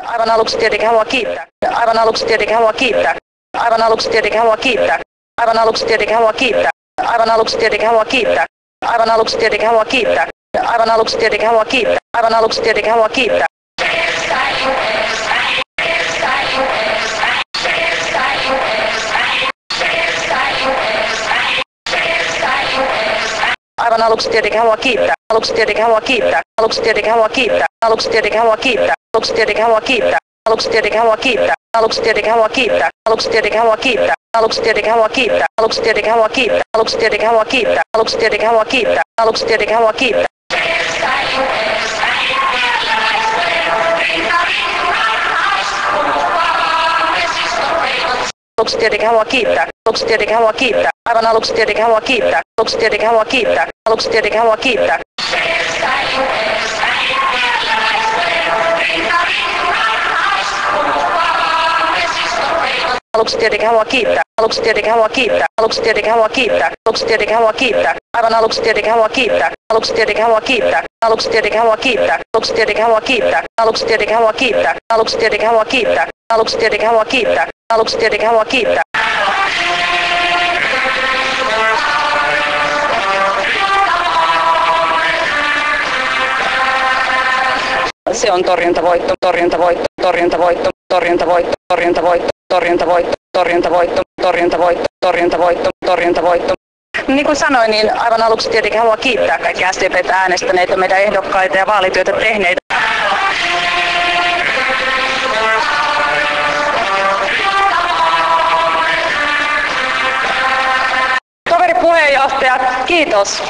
Aivan aluksi tietenkin haluan kiittää. Aivan aluksi tietenkin haluan kiittää. Aivan aluksi tietenkin haluan kiittää. Aivan aluksi tietenkin haluan kiittää. Aivan aluksi tietenkin haluan kiittää. Aivan aluksi tietenkin haluan kiittää. Aivan aluksi tietenkin haluan kiittää. Aivan aluksi tietenkin haluan kiittää. Aivan aluksi tietenkin haluan kiittää. Aluksi tietenkin haluan kiittää. Aluksi tietenkin haluan kiittää. Aluksi tietenkin haluan kiittää. Aluksi tietenkin haluan kiittää. Aluksi tietenkin haluan kiittää. Aluksi tietenkin haluan kiittää. Aluksi tietenkin haluan kiittää. Aluksi tietenkin haluan kiittää. Aluksi tietenkin haluan kiittää. Aluksi tietenkin haluan kiittää. Aluksi tietenkin haluan kiittää. Aluksi tietenkin haluan kiittää. Aluksi tietenkin haluan kiittää. Aluksi tietenkin haluan kiittää. Aivan aluksi tietenkin haluan kiittää. Aluksi tietenkin haluan kiittää. Aluksi tietenkin haluan kiittää. Aluksi tietenkin haluan kiittää. Aluksi tietenkin haluan kiittää. Aluksi tietenkin haluan kiittää. Aluksi tietenkin haluan kiittää. Aivan aluksi tietenkin haluan kiittää. Aluksi tietenkin haluan kiittää. Aluksi tietenkin haluan kiittää. Aluksi tietenkin haluan kiittää. Aluksi tietenkin haluan kiittää. Aluksi tietenkin haluan kiittää. Aluksi tietenkin haluan kiittää. Aluksi tietenkin haluan kiittää. Se on torjuntavoitto, torjuntavoitto, torjuntavoitto, torjuntavoitto, torjuntavoitto, torjuntavoitto, torjuntavoitto, torjuntavoitto, torjuntavoitto, torjuntavoitto. Niin kuin sanoin, niin aivan aluksi tietenkin haluan kiittää kaikkia SDP:tä äänestäneitä, meidän ehdokkaita ja vaalityötä tehneitä. Toveri puheenjohtaja, kiitos.